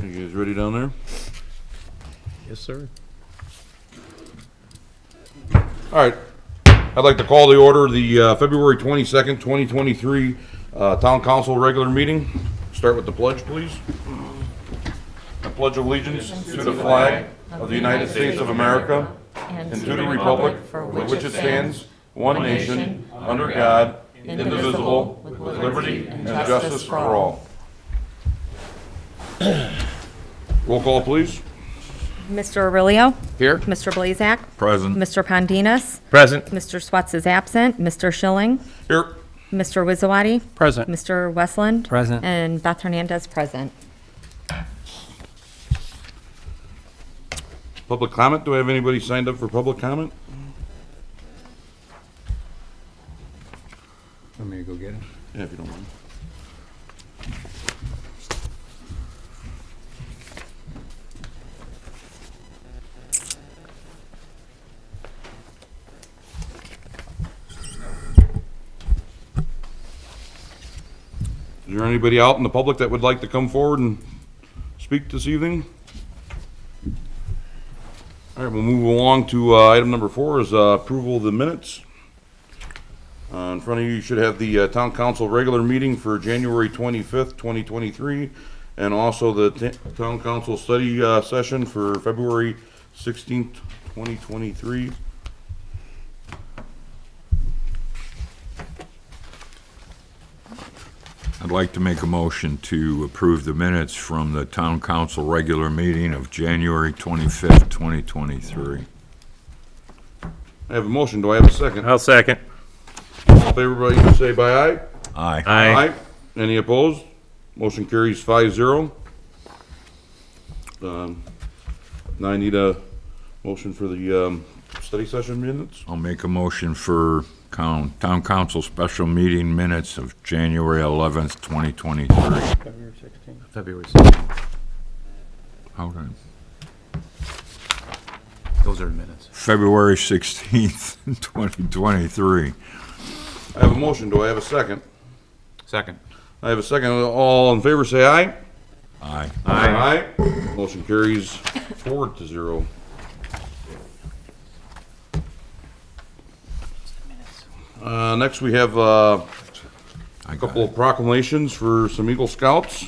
You guys ready down there? Yes, sir. All right. I'd like to call to order the February 22nd, 2023 Town Council regular meeting. Start with the pledge, please. I pledge allegiance to the flag of the United States of America and to the republic for which it stands, one nation, under God, indivisible, with liberty and justice for all. Roll call, please. Mr. Aurelio. Here. Mr. Blazak. Present. Mr. Pondinas. Present. Mr. Swets is absent. Mr. Schilling. Here. Mr. Wizawati. Present. Mr. Westland. Present. And Beth Hernandez present. Public comment. Do I have anybody signed up for public comment? Want me to go get it? Yeah, if you don't mind. Is there anybody out in the public that would like to come forward and speak this evening? All right, we'll move along to item number 4 is approval of the minutes. In front of you, you should have the Town Council regular meeting for January 25th, 2023, and also the Town Council study session for February 16th, 2023. I'd like to make a motion to approve the minutes from the Town Council regular meeting of January 25th, 2023. I have a motion. Do I have a second? I'll second. All in favor, everybody say by aye. Aye. Aye. Any opposed? Motion carries 5-0. Now I need a motion for the study session minutes. I'll make a motion for Town Council special meeting minutes of January 11th, 2023. February 16th. How did Those are minutes. February 16th, 2023. I have a motion. Do I have a second? Second. I have a second. All in favor, say aye. Aye. Aye. Motion carries 4-0. Next, we have a I got couple it. of proclamations for some Eagle Scouts.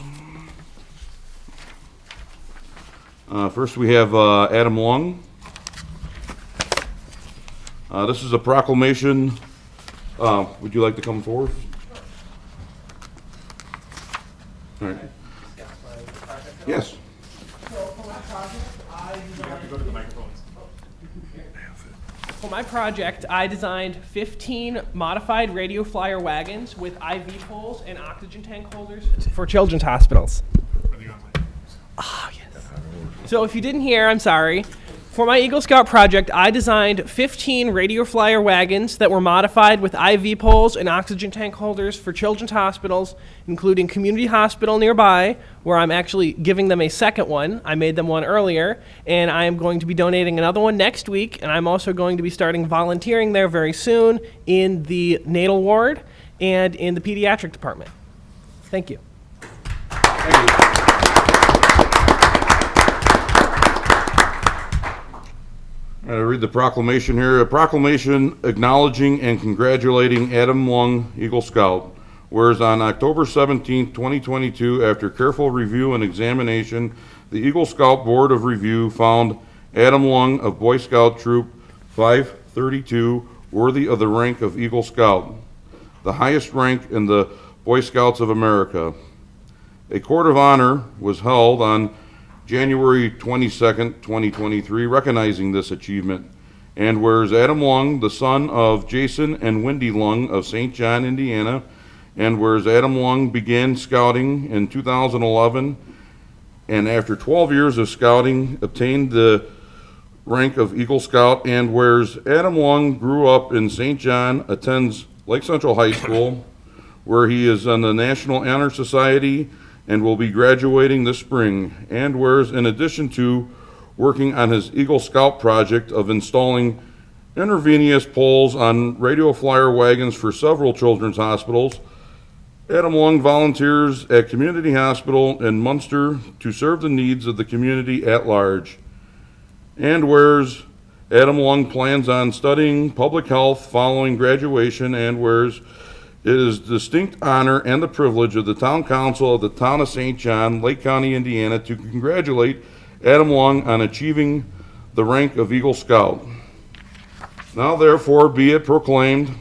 First, we have Adam Lung. This is a proclamation. Would you like to come forward? All right. Yes. For my project, I designed 15 modified radio flyer wagons with IV poles and oxygen tank holders for children's hospitals. Ah, yes. So if you didn't hear, I'm sorry. For my Eagle Scout project, I designed 15 radio flyer wagons that were modified with IV poles and oxygen tank holders for children's hospitals, including Community Hospital nearby, where I'm actually giving them a second one. I made them one earlier, and I am going to be donating another one next week, and I'm also going to be starting volunteering there very soon in the natal ward and in the pediatric department. Thank you. I read the proclamation here. A proclamation acknowledging and congratulating Adam Lung, Eagle Scout. Whereas on October 17, 2022, after careful review and examination, the Eagle Scout Board of Review found Adam Lung of Boy Scout Troop 532 worthy of the rank of Eagle Scout, the highest rank in the Boy Scouts of America. A court of honor was held on January 22nd, 2023, recognizing this achievement. And whereas Adam Lung, the son of Jason and Wendy Lung of St. John, Indiana, and whereas Adam Lung began scouting in 2011, and after 12 years of scouting, obtained the rank of Eagle Scout, and whereas Adam Lung grew up in St. John, attends Lake Central High School, where he is on the National Honor Society and will be graduating this spring. And whereas in addition to working on his Eagle Scout project of installing intravenous poles on radio flyer wagons for several children's hospitals, Adam Lung volunteers at Community Hospital in Munster to serve the needs of the community at large. And whereas Adam Lung plans on studying public health following graduation, and whereas it is distinct honor and the privilege of the Town Council of the Town of St. John, Lake County, Indiana, to congratulate Adam Lung on achieving the rank of Eagle Scout. Now therefore be it proclaimed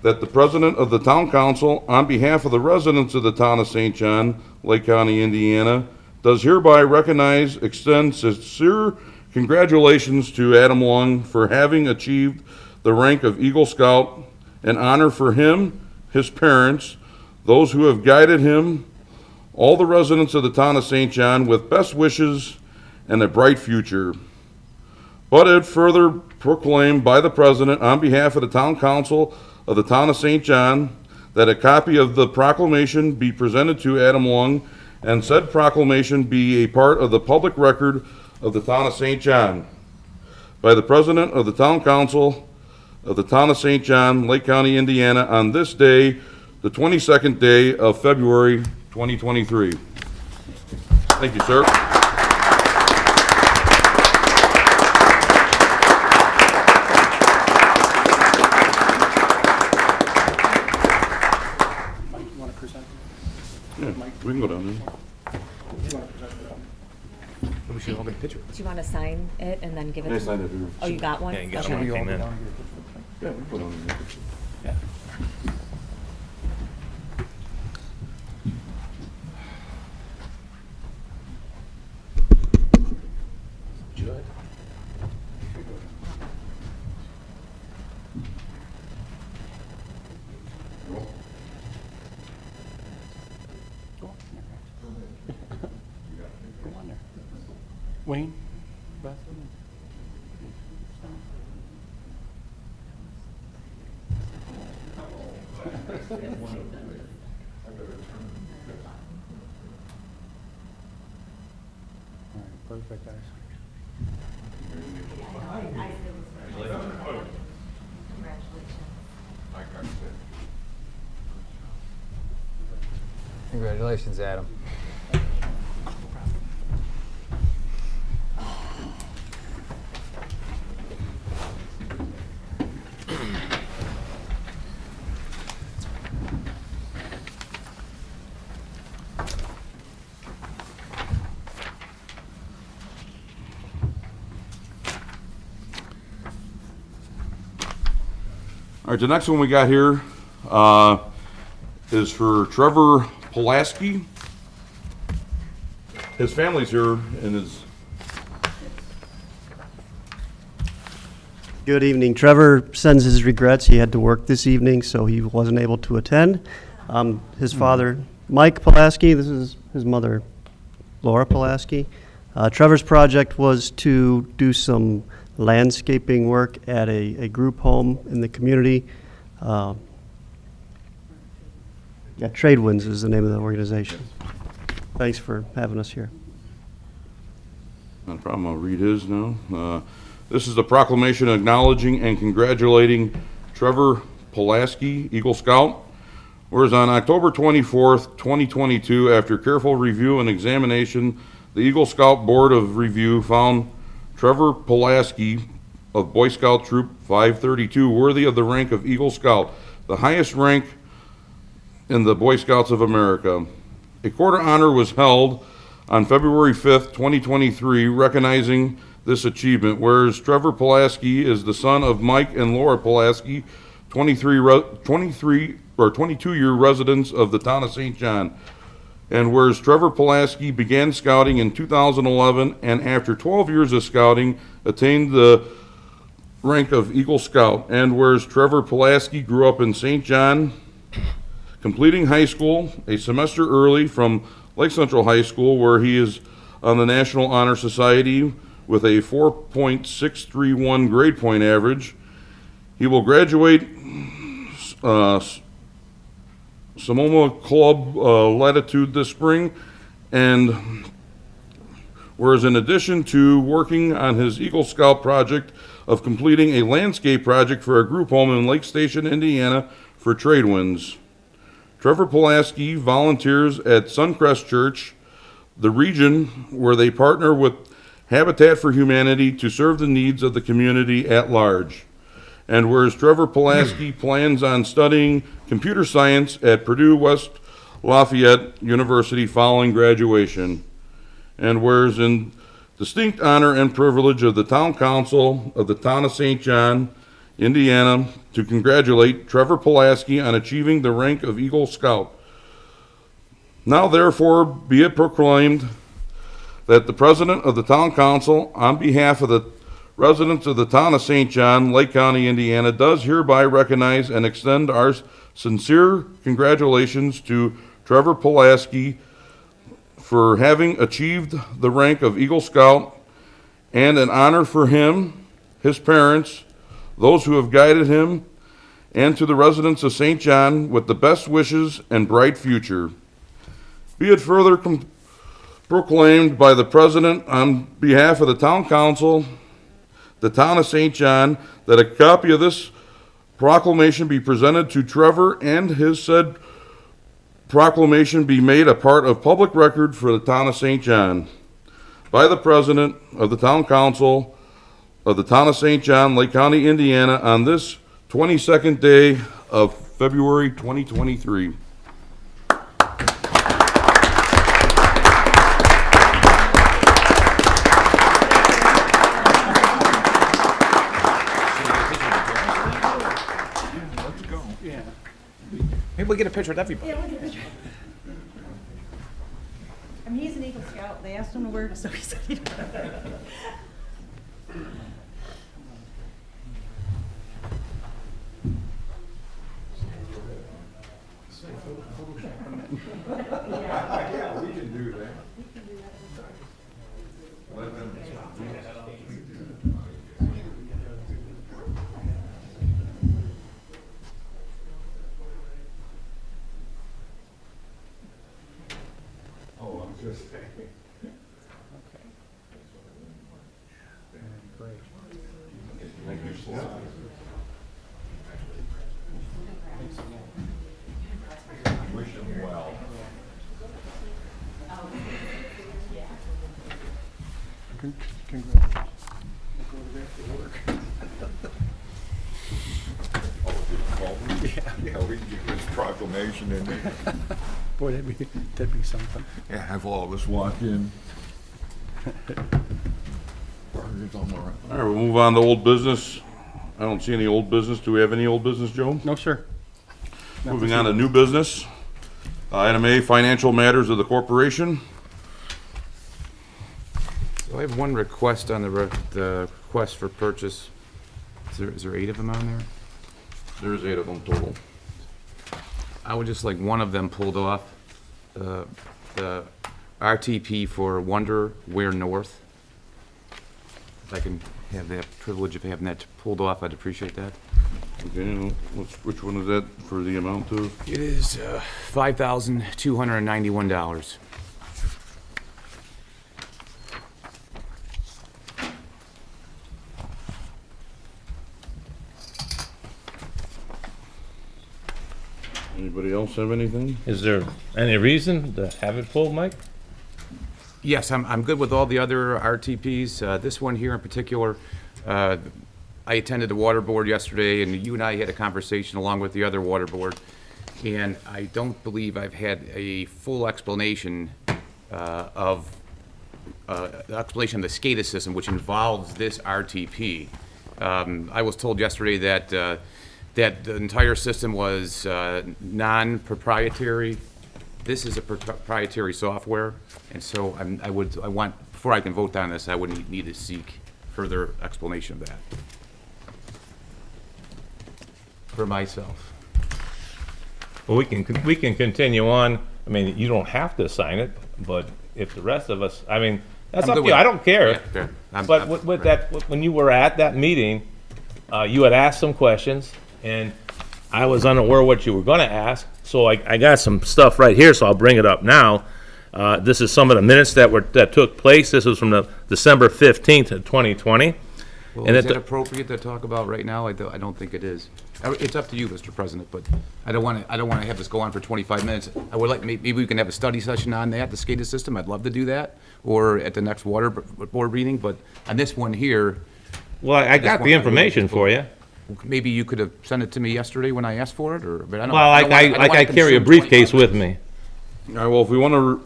that the President of the Town Council, on behalf of the residents of the Town of St. John, Lake County, Indiana, does hereby recognize, extend sincere congratulations to Adam Lung for having achieved the rank of Eagle Scout, an honor for him, his parents, those who have guided him, all the residents of the Town of St. John, with best wishes and a bright future. But it further proclaimed by the President on behalf of the Town Council of the Town of St. John that a copy of the proclamation be presented to Adam Lung, and said proclamation be a part of the public record of the Town of St. John. By the President of the Town Council of the Town of St. John, Lake County, Indiana, on this day, the 22nd day of February 2023. Thank you, sir. Yeah, we can go down there. We should all get a picture. Do you want to sign it and then give it? I signed it here. Oh, you got one? Yeah, you got Okay. one. Came in. Yeah, we can go down there. Yeah. Judd? Wayne? Perfect, guys. Congratulations, Adam. All right, the next one we got here is for Trevor Pulaski. His family's here and his. Good evening. Trevor sends his regrets. He had to work this evening, so he wasn't able to attend. His father, Mike Pulaski, this is his mother, Laura Pulaski. Trevor's project was to do some landscaping work at a group home in the community. Tradewinds is the name of the organization. Thanks for having us here. Not a problem, I'll read his now. This is a proclamation acknowledging and congratulating Trevor Pulaski, Eagle Scout. Whereas on October 24th, 2022, after careful review and examination, the Eagle Scout Board of Review found Trevor Pulaski of Boy Scout Troop 532 worthy of the rank of Eagle Scout, the highest rank in the Boy Scouts of America. A court of honor was held on February 5th, 2023, recognizing this achievement, whereas Trevor Pulaski is the son of Mike and Laura Pulaski, 22-year residents of the Town of St. John. And whereas Trevor Pulaski began scouting in 2011 and after 12 years of scouting attained the rank of Eagle Scout. And whereas Trevor Pulaski grew up in St. John, completing high school a semester early from Lake Central High School, where he is on the National Honor Society with a 4.631 grade point average. He will graduate Sonoma Club Latitude this spring, and whereas in addition to working on his Eagle Scout project of completing a landscape project for a group home in Lake Station, Indiana for Tradewinds. Trevor Pulaski volunteers at Suncrest Church, the region where they partner with Habitat for Humanity to serve the needs of the community at large. And whereas Trevor Pulaski plans on studying computer science at Purdue West Lafayette University following graduation. And whereas in distinct honor and privilege of the Town Council of the Town of St. John, Indiana, to congratulate Trevor Pulaski on achieving the rank of Eagle Scout. Now therefore be it proclaimed that the President of the Town Council, on behalf of the residents of the Town of St. John, Lake County, Indiana, does hereby recognize and extend our sincere congratulations to Trevor Pulaski for having achieved the rank of Eagle Scout, and an honor for him, his parents, those who have guided him, and to the residents of St. John with the best wishes and bright future. Be it further proclaimed by the President on behalf of the Town Council, the Town of St. John, that a copy of this proclamation be presented to Trevor and his said proclamation be made a part of public record for the Town of St. John by the President of the Town Council of the Town of St. John, Lake County, Indiana, on this 22nd day of February 2023. Maybe we'll get a picture with everybody. I mean, he's an Eagle Scout. They asked him to wear it, so he said he'd Yeah, we can do that. Oh, I'm just saying. Thank you, sir. Wish him well. Yeah, we can get this proclamation in there. Boy, that'd be something. Yeah, have all of us walk in. All right, we'll move on to old business. I don't see any old business. Do we have any old business, Joe? No, sir. Moving on to new business. Item A, financial matters of the corporation. So I have one request on the request for purchase. Is there 8 of them on there? There's 8 of them total. I would just like one of them pulled off. The RTP for Wonder Wear North. If I can have that privilege of having that pulled off, I'd appreciate that. Okay, which one is that for the amount of? It is $5,291. Anybody else have anything? Is there any reason to have it pulled, Mike? Yes, I'm good with all the other RTPs. This one here in particular, I attended the water board yesterday, and you and I had a conversation along with the other water board, and I don't believe I've had a full explanation of the SCADA system, which involves this RTP. I was told yesterday that that the entire system was non-proprietary. This is a proprietary software, and so I want, before I can vote on this, I would need to seek further explanation of that for myself. Well, we can continue on. I mean, you don't have to sign it, but if the rest of us, I mean, that's I'm up good to you. with I it. don't care. Yeah, fair. But with that, when you were at that meeting, you had asked some questions, and I was unaware what you were going to ask. So I got some stuff right here, so I'll bring it up now. This is some of the minutes that took place. This was from the December 15th of 2020. Well, And is at that the- appropriate to talk about right now? I don't think it is. It's up to you, Mr. President, but I don't want to have this go on for 25 minutes. I would like, maybe we can have a study session on that, the SCADA system. I'd love to do that, or at the next water board meeting, but on this one here, Well, I got the information for you. maybe you could have sent it to me yesterday when I asked for it, or, but I don't. Well, I don't wanna- I don't wanna I carry a consume briefcase 25 with me. All right, well, if we want to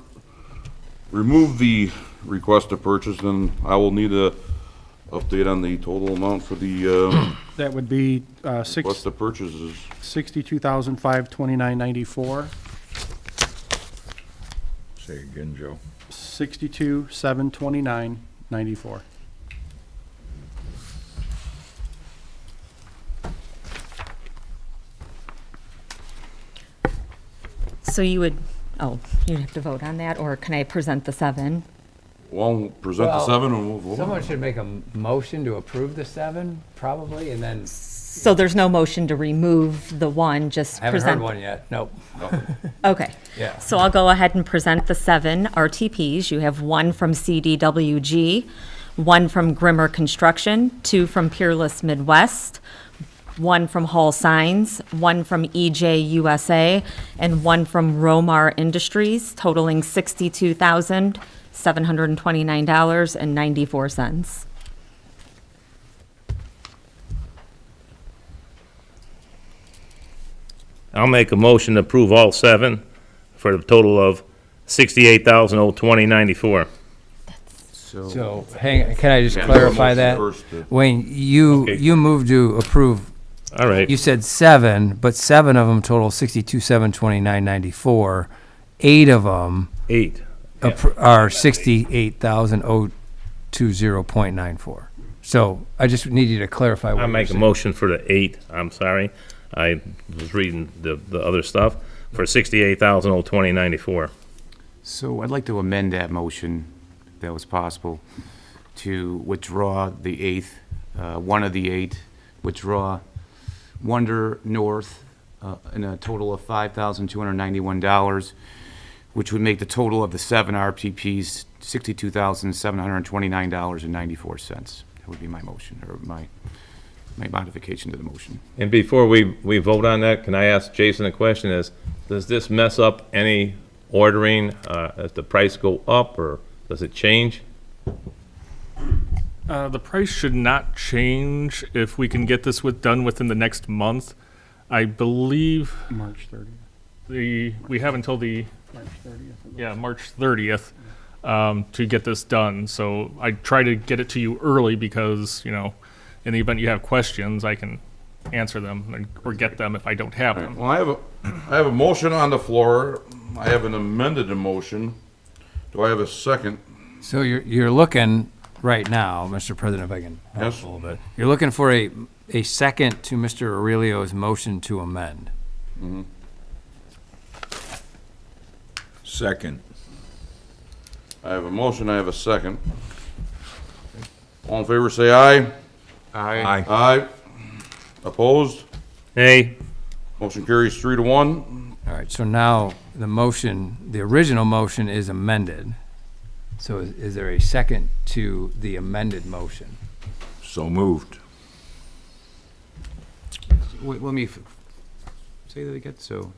remove the request to purchase, then I will need a update on the total amount for the, That would be what's the purchases? $62,529.94, Say again, Joe. $62,729.94. So you would, you'd have to vote on that, or can I present the 7? Well, present the Well, 7 and we'll vote. Someone should make a motion to approve the 7, probably, and then, So there's no motion to remove the 1, just I haven't present. heard one yet, nope. Okay. Yeah. So I'll go ahead and present the 7 RTPs. You have 1 from CDWG, 1 from Grimmer Construction, 2 from Peerless Midwest, 1 from Hall Signs, 1 from EJ USA, and 1 from Romar Industries, totaling $62,729.94. I'll make a motion to approve all 7 for a total of $68,020.94. So, can I just clarify that? First, Wayne, Okay. you moved to approve, All right. you said 7, but 7 of them total 62,729.94. 8 of them 8. are 68,020.94. So I just need you to clarify what I you're make a saying. motion for the 8, I'm sorry. I was reading the other stuff, for $68,020.94. So I'd like to amend that motion, if that was possible, to withdraw the 8th, one of the 8, withdraw Wonder North in a total of $5,291, which would make the total of the 7 RTPs $62,729.94. That would be my motion, or my modification to the motion. And before we vote on that, can I ask Jason a question is, does this mess up any ordering? Does the price go up or does it change? The price should not change if we can get this done within the next month. I believe March 30th. we have until the, March 30th. March 30th to get this done. So I try to get it to you early because, in the event you have questions, I can answer them or get them if I don't have them. Well, I have a motion on the floor. I have an amended motion. Do I have a second? So you're looking right now, Mr. President, if I can help Yes. a little bit. You're looking for a second to Mr. Aurelio's motion to amend. Second. I have a motion, I have a second. All in favor, say aye. Aye. Aye. Opposed? Hey, Motion carries 3-1. All right, so now the original motion is amended. So is there a second to the amended motion? So moved. Wait, let me say that again, so,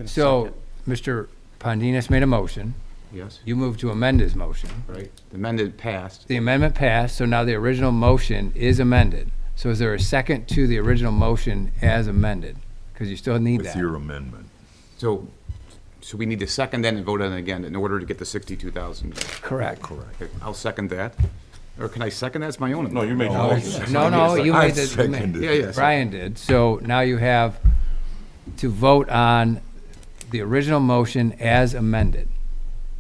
So, Mr. Pondinas made a motion. yes, You moved to amend his motion. right, the amended passed. The amendment passed, so now the original motion is amended. So is there a second to the original motion as amended? Because you still need With that. your amendment. So we need to second then and vote on it again in order to get the 62,000. Correct. Okay, I'll second that. Or can I second that? It's my own. No, you made the motion. No, you I made the. seconded Yeah, yeah. Brian did. So now you have to vote on the original motion as amended,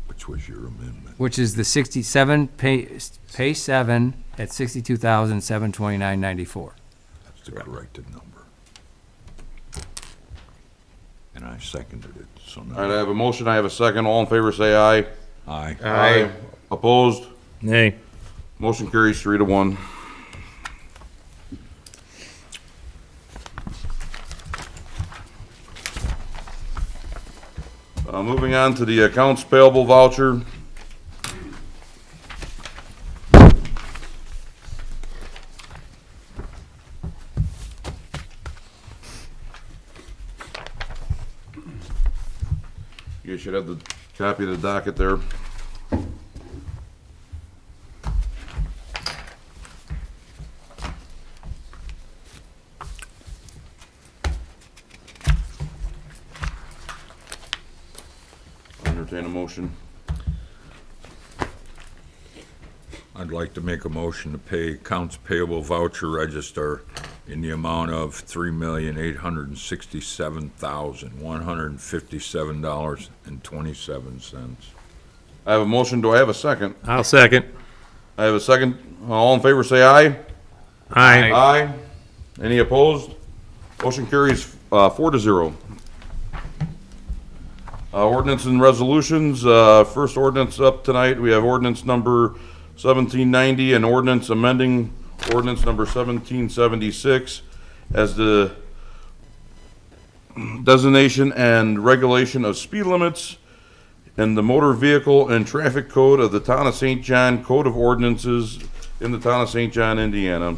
Which was your amendment. which is the 67, pay 7 at 62,729.94. That's the corrected number. And I seconded it, so All right, I now. have a motion, I have a second. All in favor, say aye. Aye. Aye. Opposed? hey, Motion carries 3-1. Moving on to the accounts payable voucher. You should have the copy of the docket there. Entertain a motion. I'd like to make a motion to pay accounts payable voucher register in the amount of $3,867,157.27. I have a motion. Do I have a second? I'll second. I have a second. All in favor, say aye. Aye. Aye. Any opposed? Motion carries 4-0. Ordinance and resolutions. First ordinance up tonight, we have ordinance number 1790, an ordinance amending ordinance number 1776 as the designation and regulation of speed limits in the Motor Vehicle and Traffic Code of the Town of St. John Code of Ordinances in the Town of St. John, Indiana.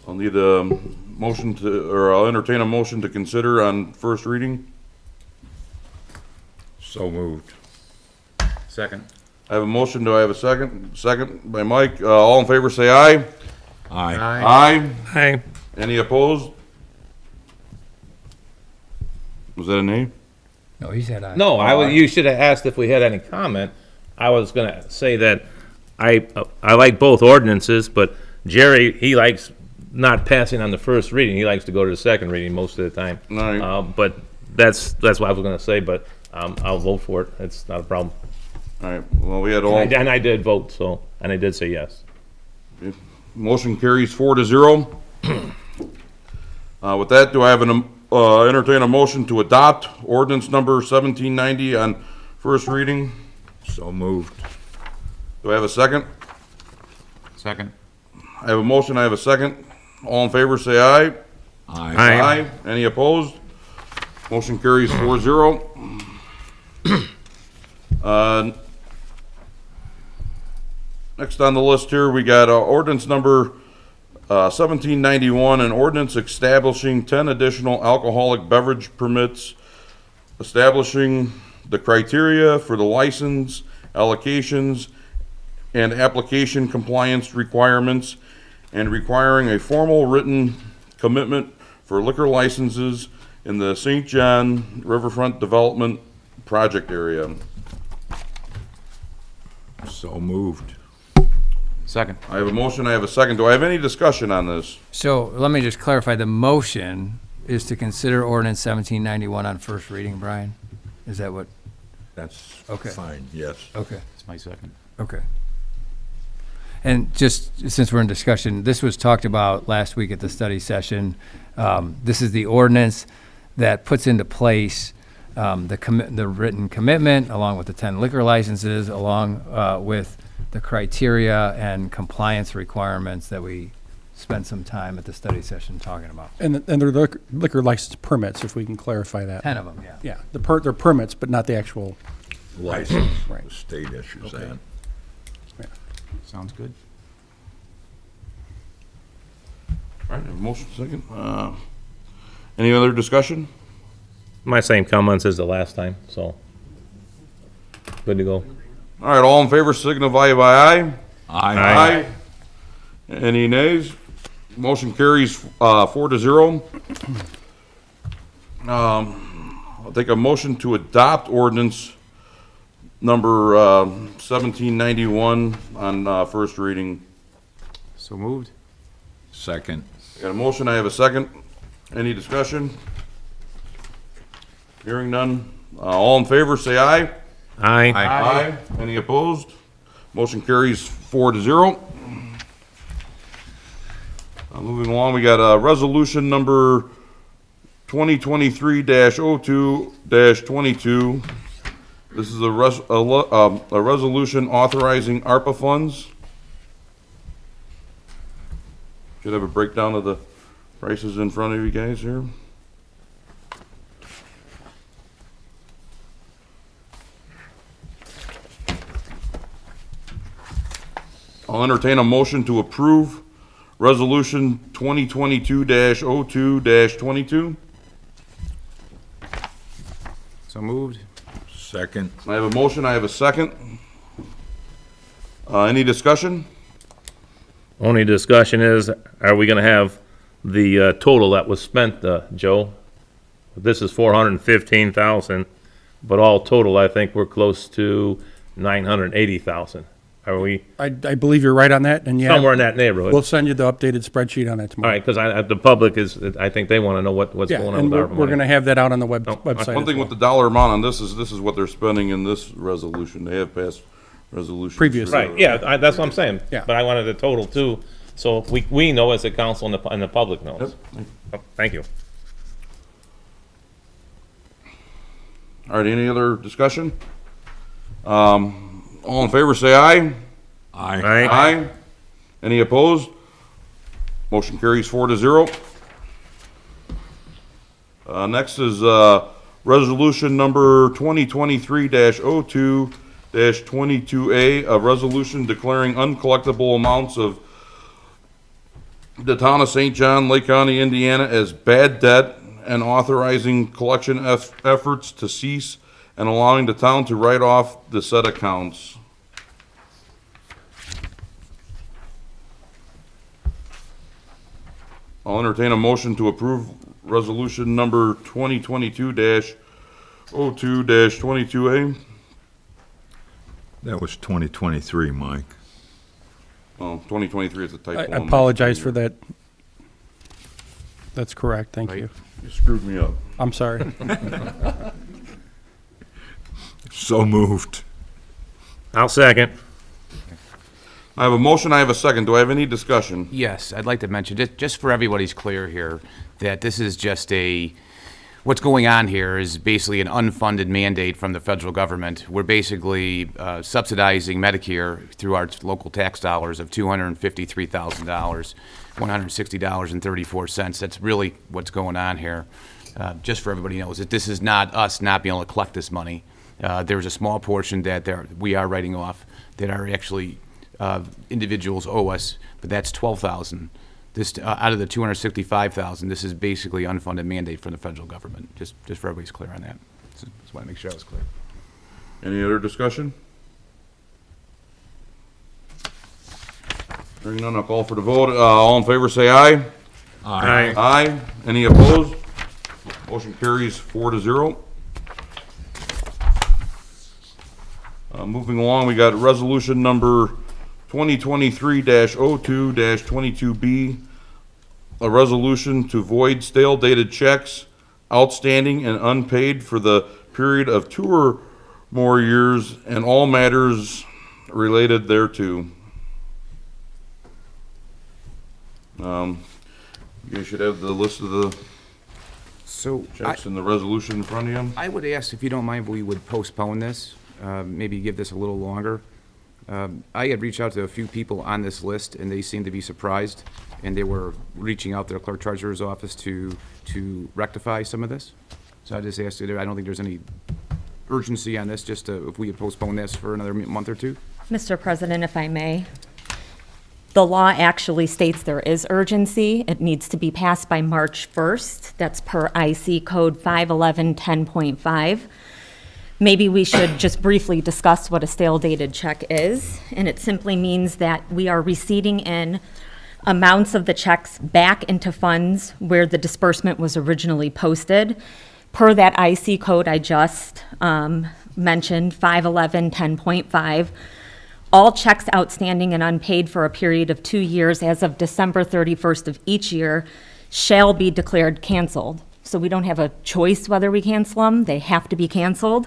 I'll need a motion to, or I'll entertain a motion to consider on first reading. So moved. Second. I have a motion. Do I have a second? Second by Mike. All in favor, say aye. Aye. Aye. Aye. Any opposed? Was that a name? No, he said aye. No, you should have asked if we had any comment. I was gonna say that I like both ordinances, but Jerry, he likes not passing on the first reading. He likes to go to the second reading most of the time. All right. But that's what I was gonna say, but I'll vote for it. It's not a problem. All right. Well, we had all. And I did vote, so, and I did say yes. Motion carries 4-0. With that, do I have an entertain a motion to adopt ordinance number 1790 on first reading? So moved. Do I have a second? Second. I have a motion. I have a second. All in favor, say aye. Aye. Aye. Any opposed? Motion carries 4-0. Next on the list here, we got ordinance number 1791, an ordinance establishing 10 additional alcoholic beverage permits, establishing the criteria for the license, allocations, and application compliance requirements, and requiring a formal written commitment for liquor licenses in the St. John Riverfront Development Project area. So moved. Second. I have a motion, I have a second. Do I have any discussion on this? So let me just clarify, the motion is to consider ordinance 1791 on first reading, Brian? Is that what? That's Okay. fine, yes. Okay. That's my second. Okay. And just since we're in discussion, this was talked about last week at the study session. This is the ordinance that puts into place the written commitment, along with the 10 liquor licenses, along with the criteria and compliance requirements that we spent some time at the study session talking about. And they're liquor license permits, if we can clarify that. 10 of them, yeah. Yeah, they're permits, but not the actual, License, Right. the state issues that. Sounds good. All right, I have a motion, second. Any other discussion? My same comments as the last time, so. Good to go. All right, all in favor signify by aye. Aye. Any nays? Motion carries 4-0. I'll take a motion to adopt ordinance number 1791 on first reading. So moved. Second. Got a motion, I have a second. Any discussion? Hearing none. All in favor, say aye. Aye. Aye. Any opposed? Motion carries 4-0. Moving along, we got resolution number 2023-02-22. This is a resolution authorizing ARPA funds. Should have a breakdown of the prices in front of you guys here. I'll entertain a motion to approve resolution 2022-02-22. moved. Second. I have a motion, I have a second. Any discussion? Only discussion is, are we gonna have the total that was spent, Joe? This is 415,000, but all total, I think we're close to 980,000. Are we I believe you're right on that, and yeah. somewhere in that neighborhood? We'll send you the updated spreadsheet on that All tomorrow. right, because the public is, I think they want to know what's Yeah, going on and with our we're money. gonna have that out on the website. One as thing well. with the dollar amount on this is what they're spending in this resolution. They have passed resolutions. Previously. Right, yeah, that's what I'm saying. Yeah. But I wanted the total too, so we know as a council and the public knows. Oh, thank you. All right, any other discussion? All in favor, say aye. Aye. Aye. Any opposed? Motion carries 4-0. Next is resolution number 2023-02-22A, a resolution declaring uncollectible amounts of the town of St. John, Lake County, Indiana as bad debt and authorizing collection efforts to cease and allowing the town to write off the said accounts. I'll entertain a motion to approve resolution number 2022-02-22A. That was 2023, Mike. Oh, 2023 is a typo. I on my apologize for computer. that. That's correct, thank Right. you. You screwed me up. I'm sorry. So moved. I'll second. I have a motion, I have a second. Do I have any discussion? Yes, I'd like to mention, just for everybody's clear here, that this is just what's going on here is basically an unfunded mandate from the federal government. We're basically subsidizing Medicare through our local tax dollars of $253,000, $160.34. That's really what's going on here. Just for everybody knows that this is not us not being able to collect this money. There's a small portion that we are writing off that are actually individuals owe us, but that's $12,000. This out of the $265,000. This is basically unfunded mandate from the federal government. Just for everybody's clear on that. Just want to make sure I was clear. Any other discussion? Hearing none, I'll call for the vote. All in favor, say aye. Aye. Aye. Any opposed? Motion carries 4-0. Moving along, we got resolution number 2023-02-22B, a resolution to void stale dated checks outstanding and unpaid for the period of 2 or more years and all matters related thereto. You guys should have the list of the So checks and the resolution in front of you. I would ask, if you don't mind, we would postpone this, maybe give this a little longer. I had reached out to a few people on this list, and they seemed to be surprised, and they were reaching out to the clerk treasurer's office to rectify some of this. So I just asked you, I don't think there's any urgency on this, just if we could postpone this for another month or two. Mr. President, if I may, the law actually states there is urgency. It needs to be passed by March 1st. That's per IC Code 51110.5. Maybe we should just briefly discuss what a stale dated check is. And it simply means that we are receipting in amounts of the checks back into funds where the disbursement was originally posted. Per that IC code I just mentioned, 51110.5, all checks outstanding and unpaid for a period of 2 years as of December 31st of each year shall be declared canceled. So we don't have a choice whether we cancel them. They have to be canceled.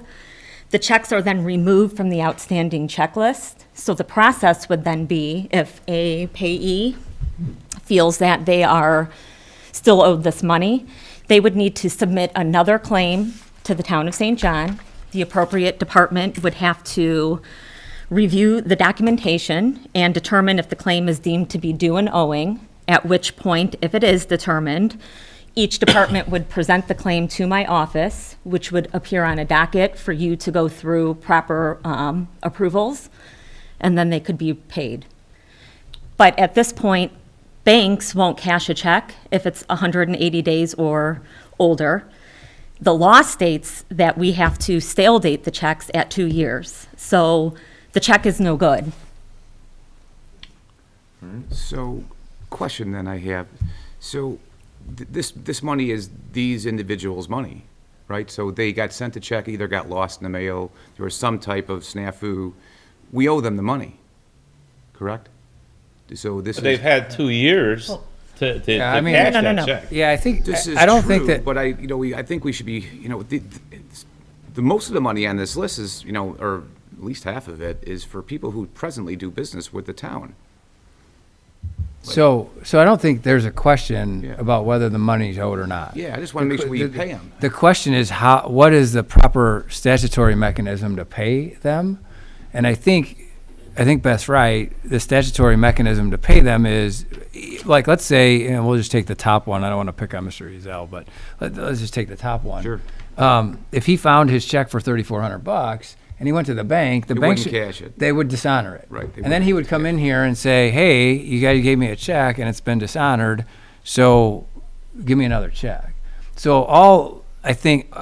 The checks are then removed from the outstanding checklist. So the process would then be, if a payee feels that they are still owed this money, they would need to submit another claim to the town of St. John. The appropriate department would have to review the documentation and determine if the claim is deemed to be due and owing, at which point, if it is determined, each department would present the claim to my office, which would appear on a docket for you to go through proper approvals, and then they could be paid. But at this point, banks won't cash a check if it's 180 days or older. The law states that we have to stale date the checks at 2 years. So the check is no good. So, question then I have, so this money is these individuals' money, right? So they got sent a check, either got lost in the mail, there was some type of snafu. We owe them the money, correct? So this But they've is, had 2 years to Yeah, I mean- cash No, no, that no. check. Yeah, I think, this is I don't think true, that, but I think we should be, the most of the money on this list is, or at least half of it, is for people who presently do business with the town. so I don't think there's a question Yeah. about whether the money's owed or not. Yeah, I just want to make sure we pay them. The question is what is the proper statutory mechanism to pay them? And I think Beth's right, the statutory mechanism to pay them is, like, let's say, and we'll just take the top one, I don't want to pick on Mr. Ezel, but let's just take the top one. Sure. If he found his check for $3,400 and he went to the bank, the They bank wouldn't cash it. they would dishonor it. Right, they And then he would come in here and say, hey, you guys gave me a check and it's been dishonored, so give me another check. So I think,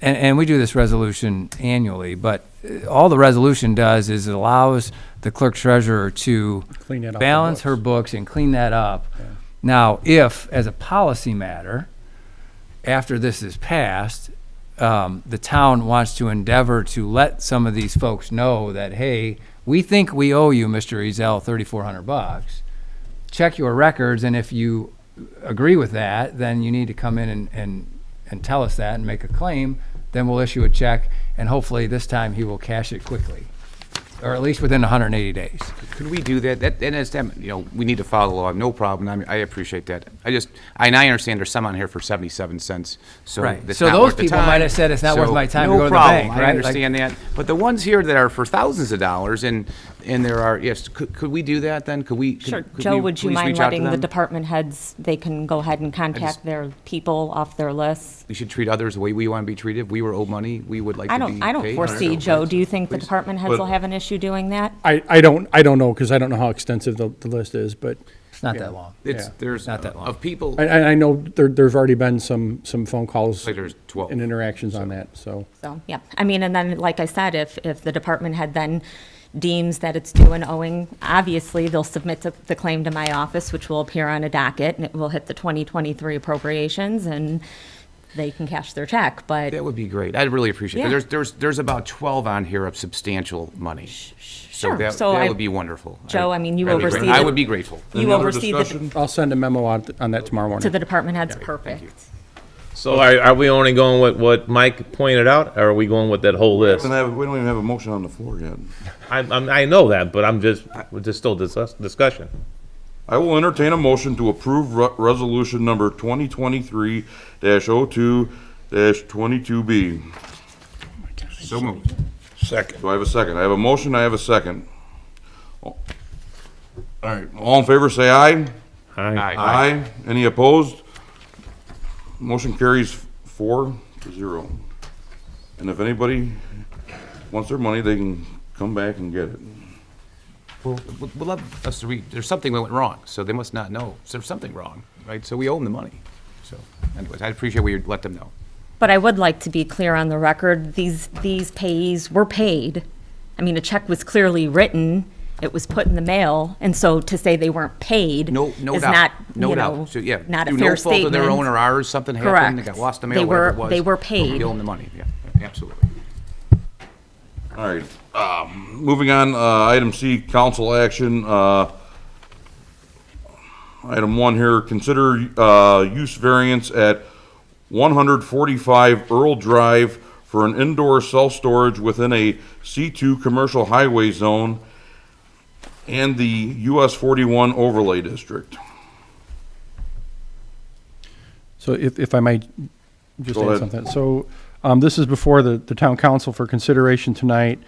and we do this resolution annually, but all the resolution does is it allows the clerk treasurer to Clean that up the balance her books. books and clean that up. Now, if, as a policy matter, after this is passed, the town wants to endeavor to let some of these folks know that, hey, we think we owe you, Mr. Ezel, $3,400. Check your records, and if you agree with that, then you need to come in and tell us that and make a claim. Then we'll issue a check, and hopefully this time he will cash it quickly, or at least within 180 days. Could we do that? And it's, we need to follow the law, no problem. I mean, I appreciate that. I understand there's some on here for 77 cents, so Right. that's So not those worth the people time. might have said it's not worth my time to No go to the problem. bank, right? I Like- understand that. But the ones here that are for thousands of dollars, and there are, yes, could we do that then? Could we? Sure. could Joe, we would you please mind reach out to letting the them? department heads, they can go ahead and just- contact their people off their lists? We should treat others the way we want to be treated. If we were owed money, we would like I to be don't paid. foresee, Joe, do you think the Please. department heads But- will have an issue doing that? I don't know, because I don't know how extensive the list is, but It's not that long. It's, Yeah. there's, Not that long. of people, I know there's already been some phone calls like there's 12. and interactions on that, so. So, yeah, I mean, and then, like I said, if the department head then deems that it's due and owing, obviously, they'll submit the claim to my office, which will appear on a docket, and it will hit the 2023 appropriations, and they can cash their check, but, That would be great. I'd really appreciate it. Yeah. There's about 12 on here of substantial money. So sure. that, So that I- would be wonderful. Joe, I mean, you I'd be oversee great- I the- would be grateful. you Any other oversee the, discussion? I'll send a memo out on that tomorrow to morning. the department heads, perfect. So are we only going with what Mike pointed out, or are we going with that whole list? We don't even have a motion on the floor yet. I know that, but we're just still discussion. I will entertain a motion to approve resolution number 2023-02-22B. So moved. Second. Do I have a second? I have a motion, I have a second. All right, all in favor, say aye. Aye. Aye. Any opposed? Motion carries 4-0. And if anybody wants their money, they can come back and get it. Well, we'll let us read, there's something that went wrong, so they must not know. So there's something wrong, right? So we owe them the money. So anyways, I appreciate we let them know. But I would like to be clear on the record, these payees were paid. I mean, a check was clearly written, it was put in the mail, and so to say they weren't paid No is doubt. not, No you doubt. know, So, yeah, not a through fair no fault of their own statement. or ours, something happened, they got Correct. lost in the They mail, whatever it were- was. they were paid. We owe them the money, yeah, absolutely. All right, moving on, item C, council action. Item 1 here, consider use variance at 145 Earl Drive for an indoor self-storage within a C2 commercial highway zone and the US 41 overlay district. So if I might just Go add ahead. something. So this is before the town council for consideration tonight.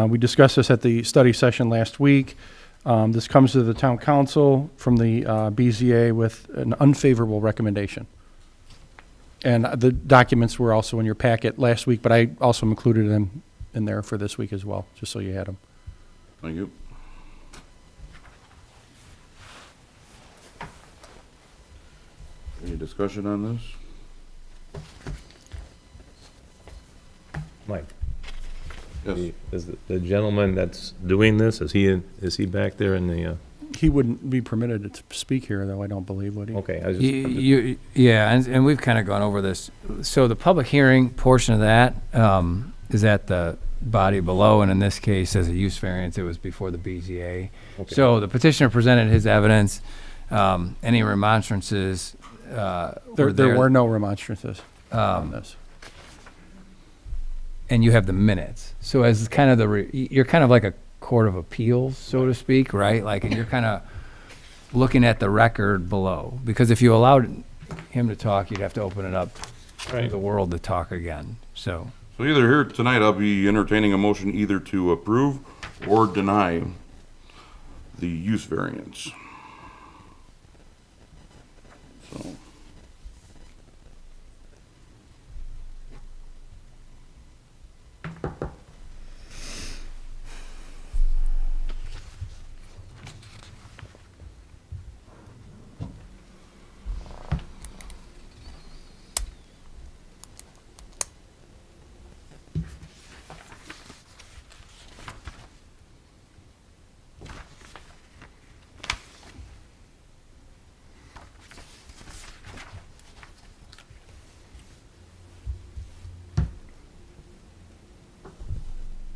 We discussed this at the study session last week. This comes to the town council from the BZA with an unfavorable recommendation. And the documents were also in your packet last week, but I also included them in there for this week as well, just so you had them. Thank you. Any discussion on this? Mike, Yes. is the gentleman that's doing this, is he back there in the, He wouldn't be permitted to speak here, though, I don't believe, would he? okay, I was just. Yeah, and we've kind of gone over this. So the public hearing portion of that is at the body below, and in this case, as a use variance, it was before the BZA. Okay. So the petitioner presented his evidence. Any remonstrances There were no remonstrances on this. and you have the minutes. So as kind of you're kind of like a court of appeals, so to speak, right? Like, and you're kind of looking at the record below, because if you allowed him to talk, you'd have to open it up to the world to talk again. So So either here tonight, I'll be entertaining a motion either to approve or deny the use variance. So.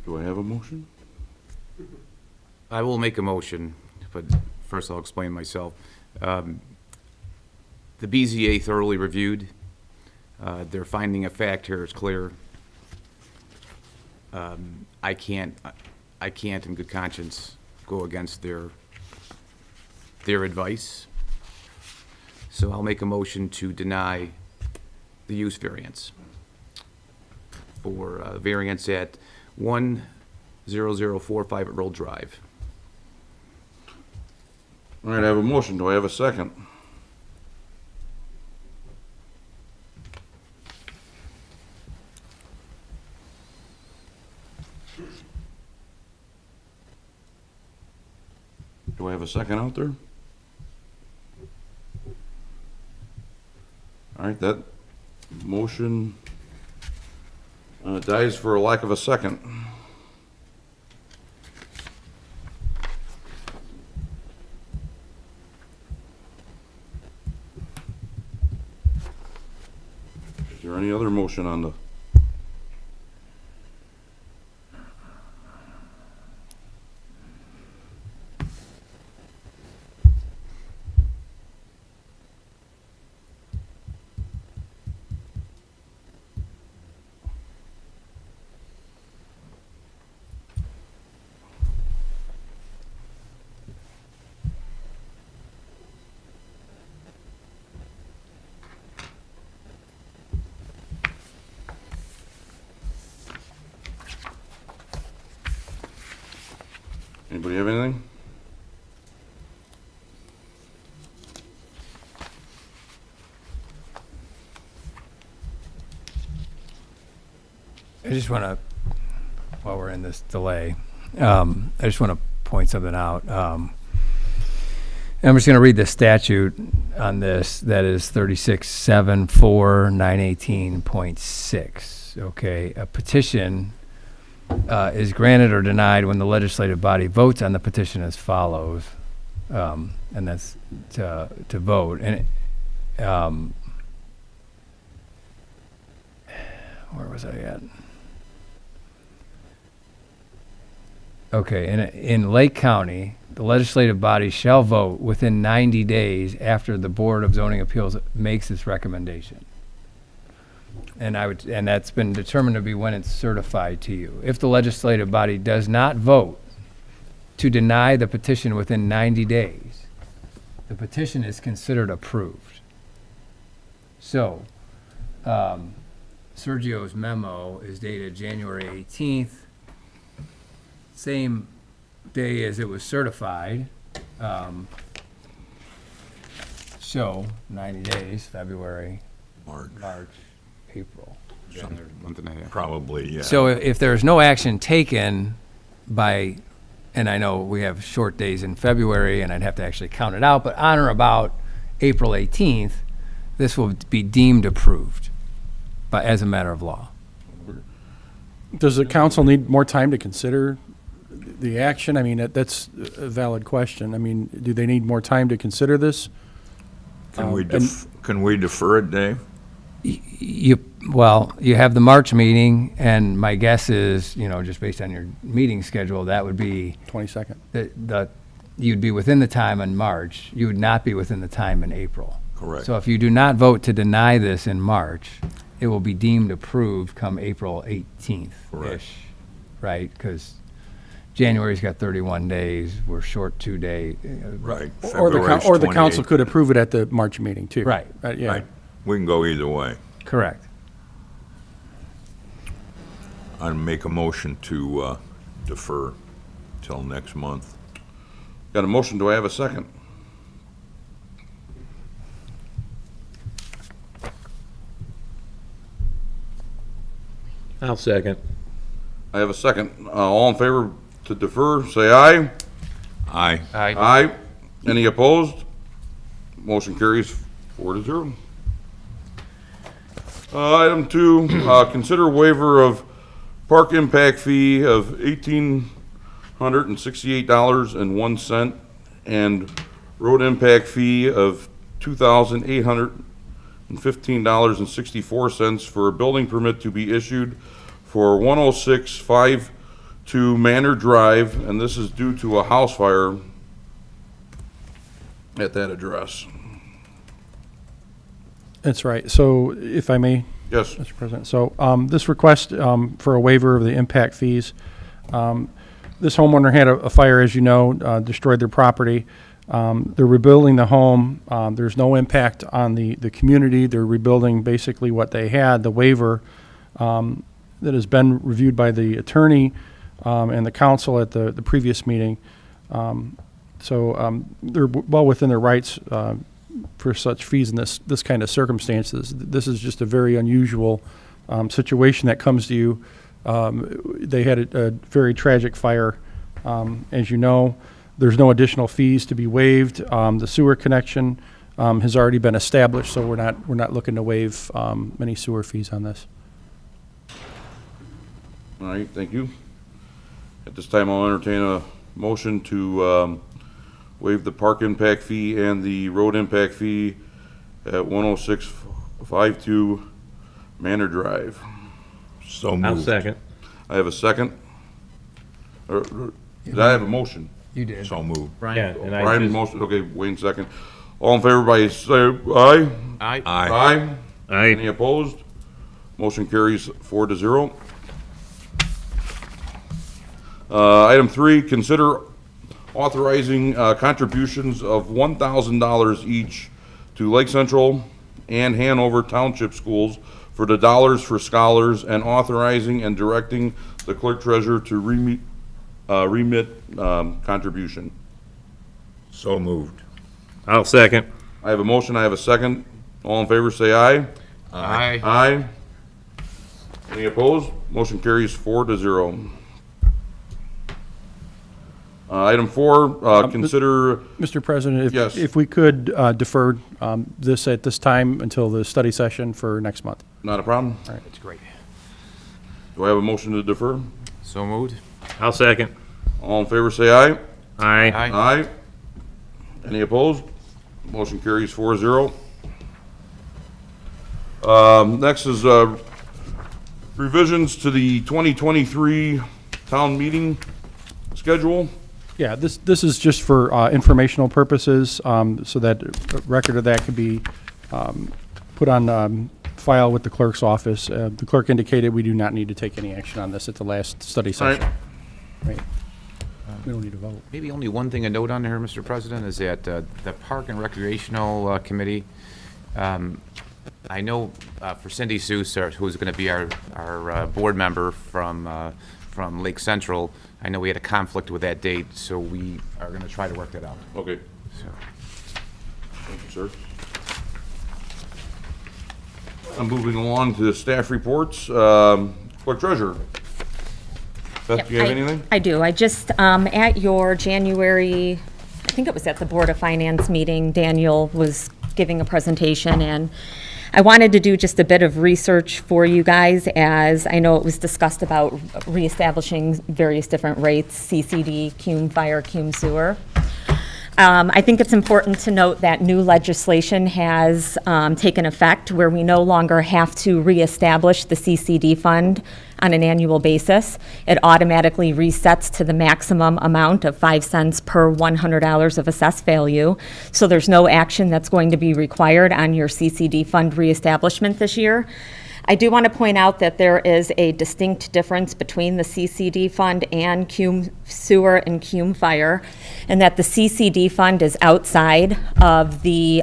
Do I have a motion? I will make a motion, but first I'll explain myself. The BZA thoroughly reviewed. Their finding of fact here is clear. I can't in good conscience go against their advice. So I'll make a motion to deny the use variance for variance at 10045 at Roll Drive. All right, I have a motion. Do I have a second? Do I have a second out there? All right, that motion dies for a lack of a second. Is there any other motion on the? Anybody have anything? I just want to, while we're in this delay, I just want to point something out. I'm just going to read the statute on this. That is 3674-918.6. Okay, a petition is granted or denied when the legislative body votes on the petition as follows, and that's to vote. And where was I at? Okay, in Lake County, the legislative body shall vote within 90 days after the Board of Zoning Appeals makes its recommendation. And that's been determined to be when it's certified to you. If the legislative body does not vote to deny the petition within 90 days, the petition is considered approved. So, Sergio's memo is dated January 18th, same day as it was certified. So, 90 days, February, March, April. Another month and a half. probably, yeah. So if there's no action taken by, and I know we have short days in February, and I'd have to actually count it out, but on or about April 18th, this will be deemed approved as a matter of law. Does the council need more time to consider the action? I mean, that's a valid question. I mean, do they need more time to consider this? Can we defer it, Dave? Well, you have the March meeting, and my guess is, just based on your meeting schedule, that would be 22nd. You'd be within the time in March. You would not be within the time in April. Correct. So if you do not vote to deny this in March, it will be deemed approved come April 18th-ish, Correct. right? Because January's got 31 days. We're short 2 days. Right. Or the February's council 28th. could approve it at the March meeting, too. Right. Yeah. Right. We can go either way. Correct. I'd make a motion to defer till next month. Got a motion, do I have a second? I'll second. I have a second. All in favor to defer, say aye. Aye. Aye. Any opposed? Motion carries 4-0. Item 2, consider waiver of park impact fee of $1,868.01 and road impact fee of $2,815.64 for a building permit to be issued for 10652 Manor Drive, and this is due to a house fire at that address. That's right. So if I may, Yes. Mr. President, so this request for a waiver of the impact fees, this homeowner had a fire, as you know, destroyed their property. They're rebuilding the home. There's no impact on the community. They're rebuilding basically what they had. The waiver that has been reviewed by the attorney and the council at the previous meeting. So they're well within their rights for such fees in this kind of circumstances. This is just a very unusual situation that comes to you. They had a very tragic fire, as you know. There's no additional fees to be waived. The sewer connection has already been established, so we're not looking to waive any sewer fees on this. All right, thank you. At this time, I'll entertain a motion to waive the park impact fee and the road impact fee at 10652 Manor Drive. So I'll moved. second. I have a second. Did I have a motion? You did. So moved. Yeah, and I Brian just, motion, okay, Wayne second. All in favor by say aye? Aye. Aye. Any opposed? Motion carries 4-0. Item 3, consider authorizing contributions of $1,000 each to Lake Central and Hanover Township Schools for the Dollars for Scholars, and authorizing and directing the clerk treasurer to remit contribution. So moved. I'll second. I have a motion, I have a second. All in favor, say aye. Aye. Aye. Any opposed? Motion carries 4-0. Item 4, consider, Mr. President, Yes. if we could defer this at this time until the study session for next month. not a problem? That's great. Do I have a motion to defer? So moved. I'll second. All in favor, say aye. Aye. Aye. Any opposed? Motion carries 4-0. Next is revisions to the 2023 town meeting schedule. Yeah, this is just for informational purposes, so that a record of that could be put on file with the clerk's office. The clerk indicated we do not need to take any action on this at the last study All right. session. Right. We don't need to vote. Maybe only one thing to note on here, Mr. President, is that the Park and Recreational Committee, I know for Cindy Seuss, who's going to be our board member from Lake Central, I know we had a conflict with that date, so we are going to try to work that out. Okay, So, thank you, sir. I'm moving along to the staff reports. Clerk treasurer. Beth, do you have anything? I do. I just, at your January, I think it was at the Board of Finance meeting, Daniel was giving a presentation, and I wanted to do just a bit of research for you guys, as I know it was discussed about reestablishing various different rates, CCD, cume fire, cume sewer. I think it's important to note that new legislation has taken effect where we no longer have to reestablish the CCD fund on an annual basis. It automatically resets to the maximum amount of 5 cents per $100 of assessed value. So there's no action that's going to be required on your CCD fund reestablishment this year. I do want to point out that there is a distinct difference between the CCD fund and cume sewer and cume fire, and that the CCD fund is outside of the,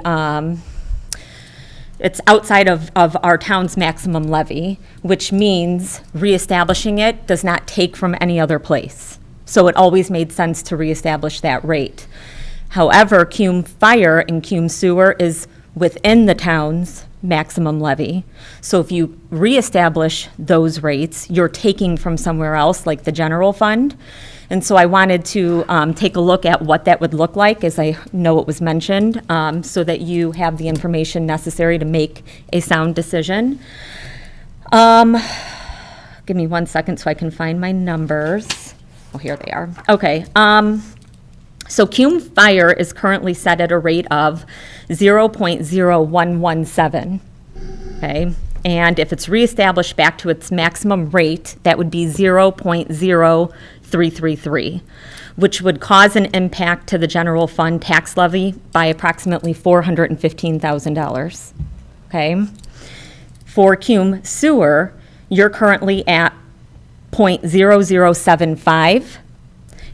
it's outside of our town's maximum levy, which means reestablishing it does not take from any other place. So it always made sense to reestablish that rate. However, cume fire and cume sewer is within the town's maximum levy. So if you reestablish those rates, you're taking from somewhere else, like the general fund. And so I wanted to take a look at what that would look like, as I know it was mentioned, so that you have the information necessary to make a sound decision. Give me 1 second so I can find my numbers. Oh, here they are. Okay. So cume fire is currently set at a rate of 0.0117, okay? And if it's reestablished back to its maximum rate, that would be 0.0333, which would cause an impact to the general fund tax levy by approximately $415,000, okay? For cume sewer, you're currently at 0.0075.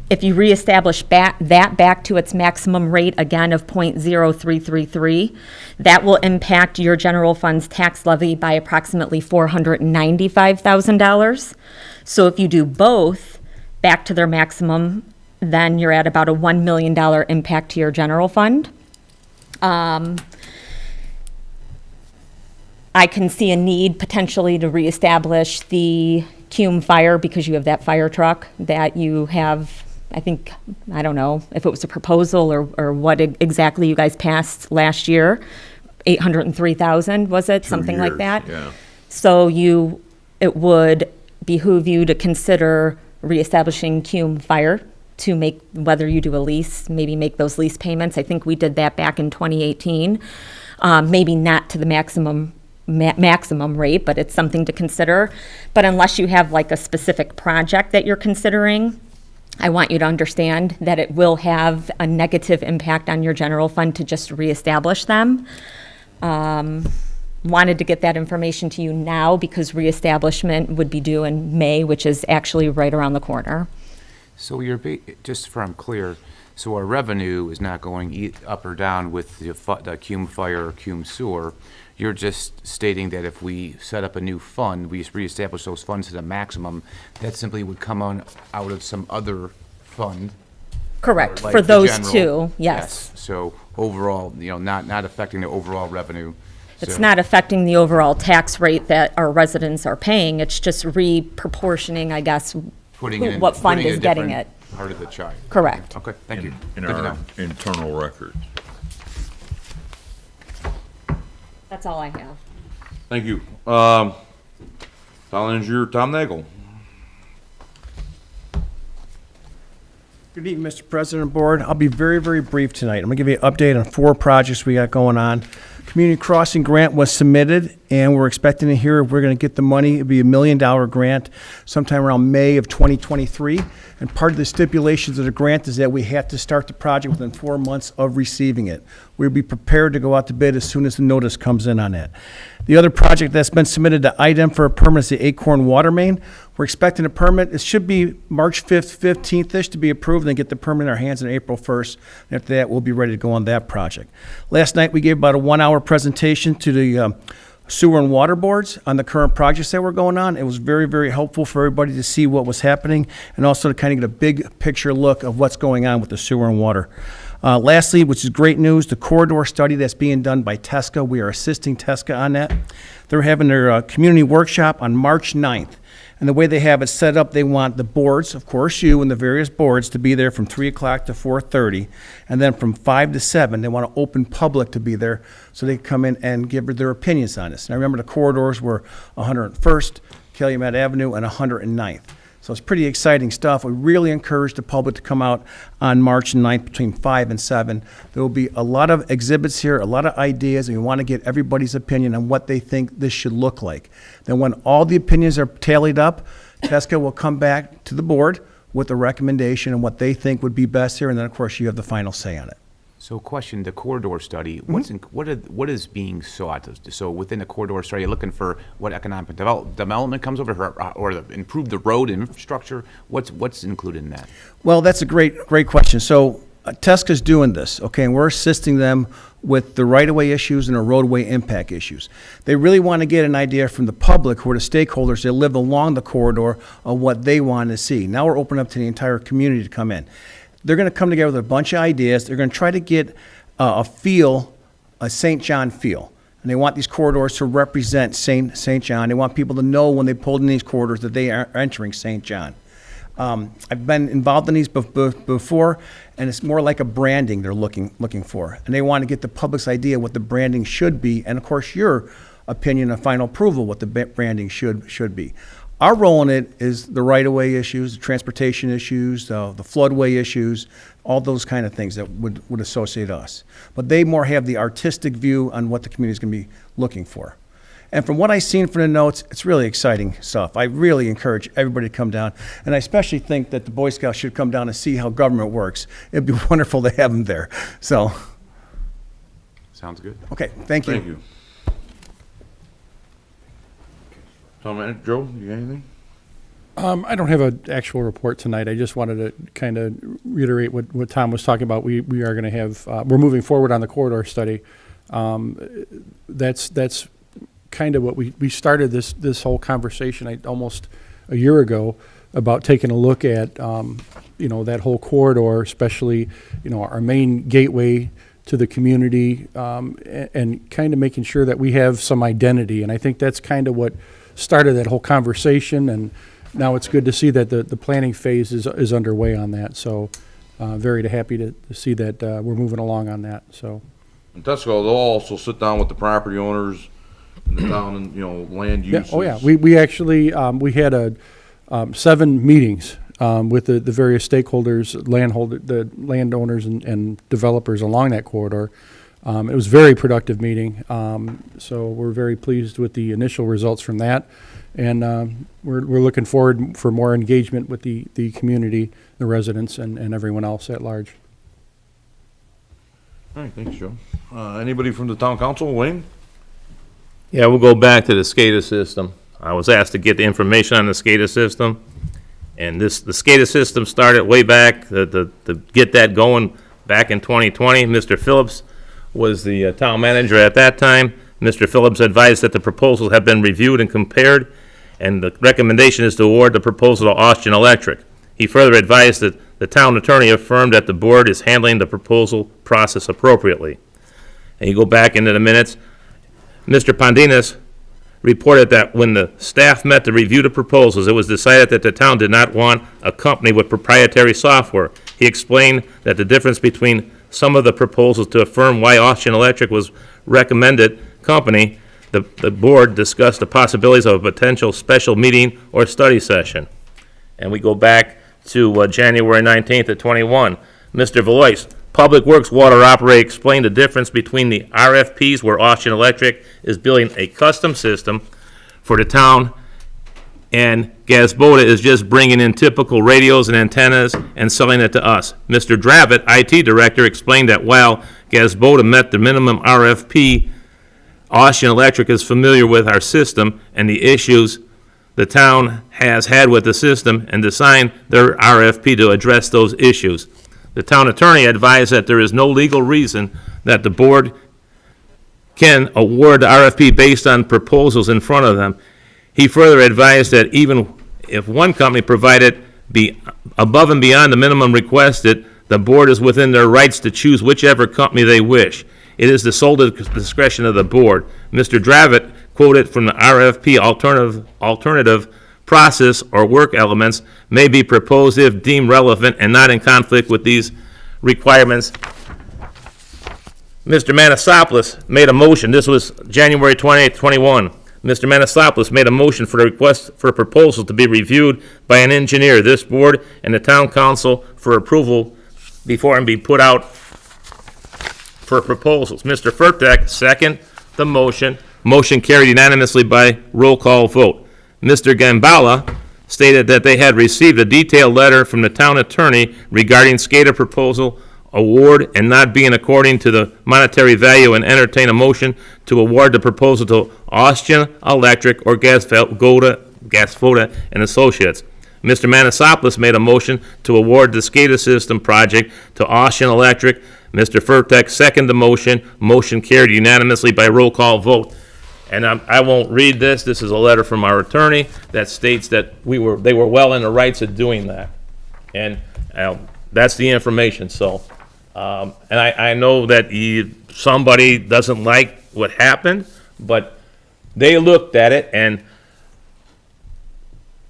If you reestablish that back to its maximum rate again of 0.0333, that will impact your general fund's tax levy by approximately $495,000. So if you do both back to their maximum, then you're at about a $1 million impact to your general fund. I can see a need potentially to reestablish the cume fire because you have that fire truck that you have. I think, I don't know if it was a proposal or what exactly you guys passed last year, 803,000, was it? 2 Something like years, that? yeah. So it would behoove you to consider reestablishing cume fire to make, whether you do a lease, maybe make those lease payments. I think we did that back in 2018. Maybe not to the maximum rate, but it's something to consider. But unless you have like a specific project that you're considering, I want you to understand that it will have a negative impact on your general fund to just reestablish them. Wanted to get that information to you now because reestablishment would be due in May, which is actually right around the corner. So just so I'm clear, so our revenue is not going up or down with the cume fire or cume sewer. You're just stating that if we set up a new fund, we reestablish those funds to the maximum, that simply would come out of some other fund. Correct, like for the those general. two, yes. So overall, not affecting the overall revenue. It's So not affecting the overall tax rate that our residents are paying, it's just reproportioning, I guess, putting it in- what fund putting is a getting different it. Part of the chart. Correct. Okay, thank you. In Good to our know. internal records. That's all I have. Thank you. Town Engineer Tom Nagel. Good evening, Mr. President and Board. I'll be very, very brief tonight. I'm going to give you an update on 4 projects we got going on. Community Crossing grant was submitted, and we're expecting to hear if we're going to get the money. It'll be $1 million grant sometime around May of 2023. And part of the stipulations of the grant is that we have to start the project within 4 months of receiving it. We'll be prepared to go out to bid as soon as the notice comes in on that. The other project that's been submitted to IDEM for a permit is the Acorn Water Main. We're expecting a permit. It should be March 5th, 15th-ish to be approved, and then get the permit in our hands on April 1st. And after that, we'll be ready to go on that project. Last night, we gave about a 1-hour presentation to the sewer and water boards on the current projects that were going on. It was very, very helpful for everybody to see what was happening and also to kind of get a big picture look of what's going on with the sewer and water. Lastly, which is great news, the corridor study that's being done by TESCA. We are assisting TESCA on that. They're having their community workshop on March 9th. And the way they have it set up, they want the boards, of course, you and the various boards, to be there from 3 o'clock to 4:30. And then from 5 to 7, they want to open public to be there so they can come in and give their opinions on this. And I remember the corridors were 101st, Calumet Avenue, and 109th. So it's pretty exciting stuff. We really encourage the public to come out on March 9th between 5 and 7. There will be a lot of exhibits here, a lot of ideas, and we want to get everybody's opinion on what they think this should look like. Then when all the opinions are tallied up, TSCA will come back to the board with a recommendation on what they think would be best here, and then, of course, you have the final say on it. So question, the corridor study, what is being sought? So within the corridor study, you're looking for what economic development comes over, or improve the road infrastructure? What's included in that? Well, that's a great question. So TSCA's doing this, okay, and we're assisting them with the right-of-way issues and the roadway impact issues. They really want to get an idea from the public, who are the stakeholders that live along the corridor, of what they want to see. Now we're opening up to the entire community to come in. They're going to come together with a bunch of ideas. They're going to try to get a St. John feel. And they want these corridors to represent St. John. They want people to know when they pull in these corridors that they are entering St. John. I've been involved in these before, and it's more like a branding they're looking for. And they want to get the public's idea what the branding should be, and of course your opinion and final approval what the branding should be. Our role in it is the right-of-way issues, the transportation issues, the floodway issues, all those kind of things that would associate us. But they more have the artistic view on what the community is going to be looking for. And from what I've seen from the notes, it's really exciting stuff. I really encourage everybody to come down. And I especially think that the Boy Scouts should come down and see how government works. It'd be wonderful to have them there. So. Sounds good. Okay, thank you. Thank you. Town Manager, Joe, you got anything? I don't have an actual report tonight. I just wanted to kind of reiterate what Tom was talking about. We are going to have, we're moving forward on the corridor study. That's kind of what we started this whole conversation almost a year ago about taking a look at, that whole corridor, especially, our main gateway to the community, and kind of making sure that we have some identity. And I think that's kind of what started that whole conversation, and now it's good to see that the planning phase is underway on that. So very happy to see that we're moving along on that. So And TSCA, they'll also sit down with the property owners in the town and, land yeah, uses. oh yeah, we actually we had 7 meetings with the various stakeholders, the landowners and developers along that corridor. It was a very productive meeting, so we're very pleased with the initial results from that, and we're looking forward for more engagement with the community, the residents, and everyone else at large. All right, thanks, Joe. Anybody from the town council? Wayne? Yeah, we'll go back to the SCADA system. I was asked to get the information on the SCADA system, and the SCADA system started way back to get that going back in 2020. Mr. Phillips was the town manager at that time. Mr. Phillips advised that the proposals have been reviewed and compared, and the recommendation is to award the proposal to Austin Electric. He further advised that the town attorney affirmed that the board is handling the proposal process appropriately. And you go back into the minutes, Mr. Pondinas reported that when the staff met to review the proposals, it was decided that the town did not want a company with proprietary software. He explained that the difference between some of the proposals to affirm why Austin Electric was recommended company, the board discussed the possibilities of a potential special meeting or study session. And we go back to January 19th of 21. Mr. Valois, Public Works Water Operator, explained the difference between the RFPs where Austin Electric is building a custom system for the town, and Gazboda is just bringing in typical radios and antennas and selling it to us. Mr. Dravitt, IT Director, explained that while Gazboda met the minimum RFP, Austin Electric is familiar with our system and the issues the town has had with the system and designed their RFP to address those issues. The town attorney advised that there is no legal reason that the board can award the RFP based on proposals in front of them. He further advised that even if one company provided above and beyond the minimum requested, the board is within their rights to choose whichever company they wish. It is the sole discretion of the board. Mr. Dravitt quoted from the RFP alternative process, or work elements may be proposed if deemed relevant and not in conflict with these requirements. Mr. Manasopoulos made a motion, this was January 28th, 21. Mr. Manasopoulos made a motion for a request for a proposal to be reviewed by an engineer, this board, and the town council for approval before and be put out for proposals. Mr. Furtek second the motion. Motion carried unanimously by roll call vote. Mr. Gambala stated that they had received a detailed letter from the town attorney regarding SCADA proposal award and not being according to the monetary value, and entertain a motion to award the proposal to Austrian Electric or Gasvoda and Associates. Mr. Manasopoulos made a motion to award the SCADA system project to Austrian Electric. Mr. Furtek seconded the motion. Motion carried unanimously by roll call vote. And I won't read this. This is a letter from our attorney that states that they were well in the rights of doing that. And that's the information. So, and I know that somebody doesn't like what happened, but they looked at it, and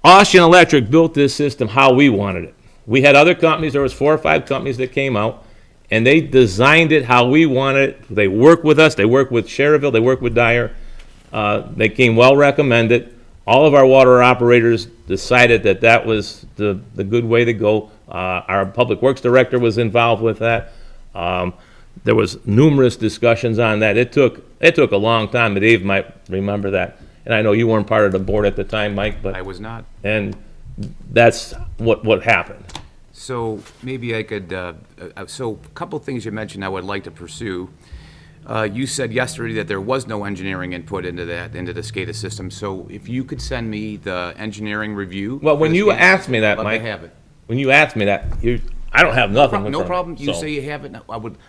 Austrian Electric built this system how we wanted it. We had other companies. There was 4 or 5 companies that came out, and they designed it how we wanted it. They worked with us. They worked with Sherrville. They worked with Dyer. They came well recommended. All of our water operators decided that that was the good way to go. Our Public Works Director was involved with that. There was numerous discussions on that. It took a long time. Dave might remember that. And I know you weren't part of the board at the time, Mike, but I was not. and that's what happened. So maybe I could, so a couple things you mentioned I would like to pursue. You said yesterday that there was no engineering input into the SCADA system. So if you could send me the engineering review. Well, when for the you SCADA asked system, me that, I'd love to Mike, have it. when you asked me that, I don't have nothing. No in front of me, problem. You so. say you have it. No,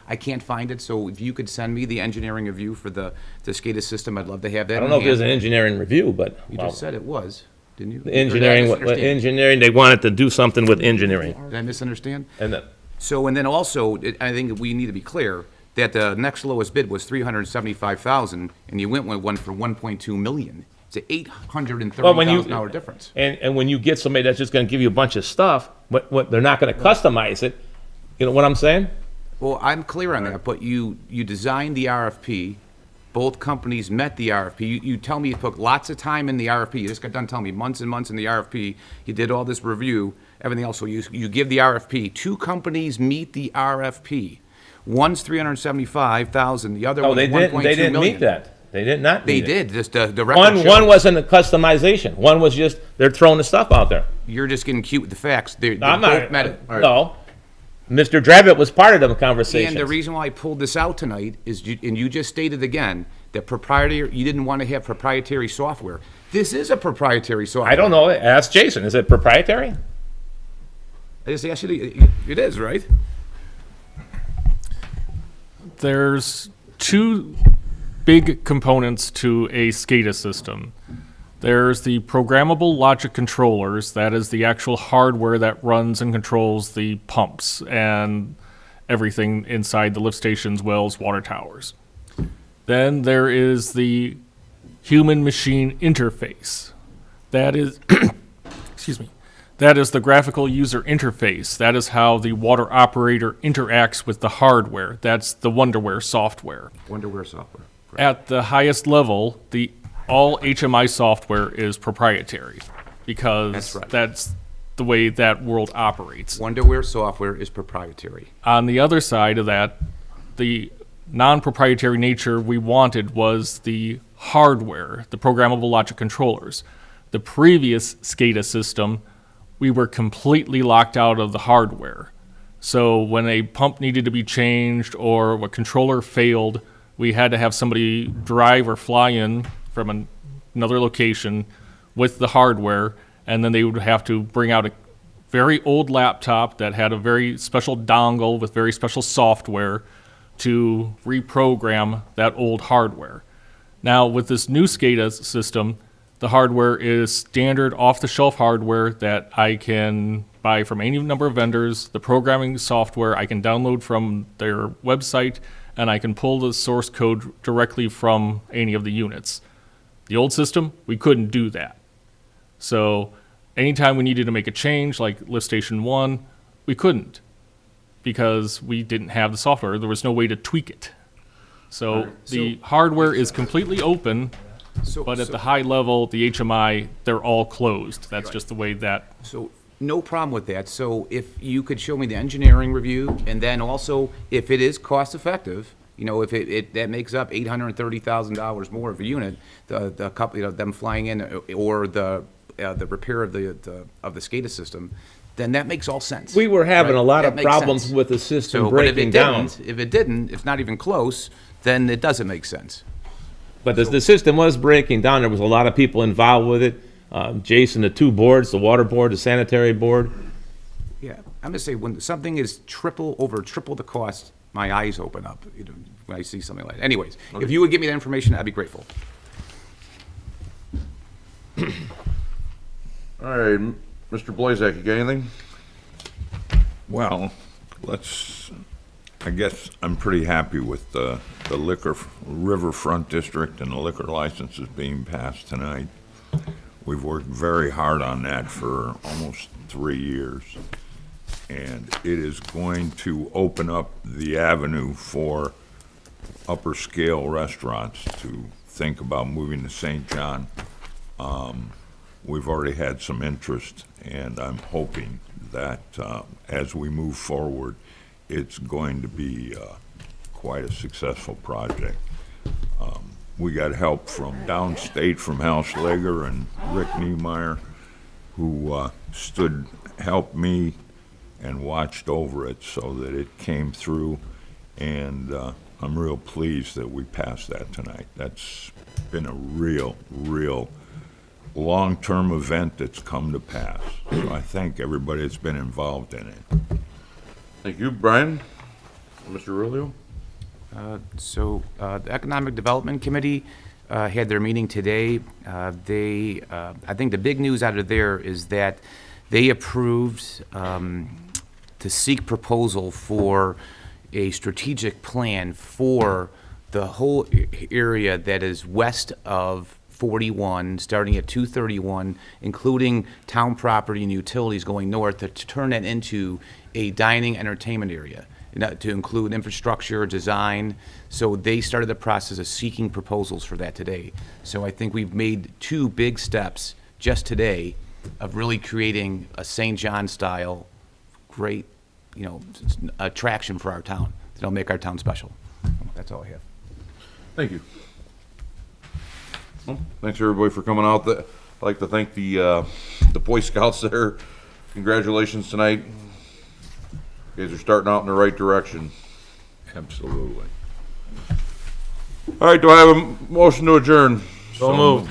I can't find it. So if you could send me the engineering review for the SCADA system, I'd love to have that. I don't know if there's an engineering review, but You well, just said it was, didn't you? the engineering, Or did I misunderstand? engineering, they wanted to do something with engineering. Did I misunderstand? And that, So, and then also, I think we need to be clear that the next lowest bid was $375,000, and you went with one for $1.2 million. It's an $830,000 difference. and when you get somebody that's just gonna give you a bunch of stuff, what they're not gonna customize it, you know what I'm saying? Well, I'm clear on that, but you designed the RFP. Both companies met the RFP. You tell me you took lots of time in the RFP. You just got done telling me months and months in the RFP. You did all this review, everything else. So you give the RFP. 2 companies meet the RFP. One's $375,000. The other No, one's they $1.2 million. didn't meet that. They did not They meet it. did. Just the record shows. One wasn't a customization. One was just, they're throwing the stuff out there. You're just getting cute with the facts. They I'm both not, met it. no. Mr. Dravitt was part of the conversation. And the reason why I pulled this out tonight is, and you just stated again, that you didn't want to have proprietary software. This is a proprietary software. I don't know, ask Jason, is it proprietary? I just asked you, it is, right? There's 2 big components to a SCADA system. There's the programmable logic controllers, that is the actual hardware that runs and controls the pumps and everything inside the lift stations, wells, water towers. Then there is the human-machine interface. That is, excuse me, that is the graphical user interface. That is how the water operator interacts with the hardware. That's the Wonderware software. Wonderware software. At the highest level, all HMI software is proprietary because That's right. that's the way that world operates. Wonderware software is proprietary. On the other side of that, the non-proprietary nature we wanted was the hardware, the programmable logic controllers. The previous SCADA system, we were completely locked out of the hardware. So when a pump needed to be changed or a controller failed, we had to have somebody drive or fly in from another location with the hardware, and then they would have to bring out a very old laptop that had a very special dongle with very special software to reprogram that old hardware. Now, with this new SCADA system, the hardware is standard off-the-shelf hardware that I can buy from any number of vendors. The programming software I can download from their website, and I can pull the source code directly from any of the units. The old system, we couldn't do that. So anytime we needed to make a change, like lift station 1, we couldn't because we didn't have the software. There was no way to tweak it. So the hardware is completely open, but at the high level, the HMI, they're all closed. That's just the way that. So, no problem with that. So if you could show me the engineering review, and then also, if it is cost-effective, you know, if that makes up $830,000 more of a unit, the couple, you know, them flying in, or the repair of the SCADA system, then that makes all sense. We were having right? a lot That of makes problems sense. with the system So, breaking down. If it didn't, it's not even close, then it doesn't make sense. But the system was breaking down. There was a lot of people involved with it. Jason, the 2 boards, the water board, the sanitary board. Yeah, I'm gonna say, when something is triple the cost, my eyes open up, you know, when I see something like that. Anyways, if you would give me that information, I'd be grateful. All right, Mr. Blazak, you got anything? Well, I guess I'm pretty happy with the Riverfront District and the liquor licenses being passed tonight. We've worked very hard on that for almost 3 years. And it is going to open up the avenue for upper scale restaurants to think about moving to St. John. We've already had some interest, and I'm hoping that as we move forward, it's going to be quite a successful project. We got help from downstate, from Hal Schlager and Rick Niemeyer, who helped me and watched over it so that it came through, and I'm real pleased that we passed that tonight. That's been a real long-term event that's come to pass. So I thank everybody that's been involved in it. Thank you, Brian. Mr. Rulio? The Economic Development Committee had their meeting today. I think the big news out of there is that they approved to seek proposal for a strategic plan for the whole area that is west of 41, starting at 231, including town property and utilities going north, to turn that into a dining entertainment area, to include infrastructure, design. So they started the process of seeking proposals for that today. So I think we've made 2 big steps just today of really creating a St. John style great, you know, attraction for our town. That'll make our town special. That's all I have. Thank you. Well, thanks everybody for coming out. I'd like to thank the Boy Scouts there. Congratulations tonight. You guys are starting out in the right direction. Absolutely. All right, do I have a motion to adjourn? So moved.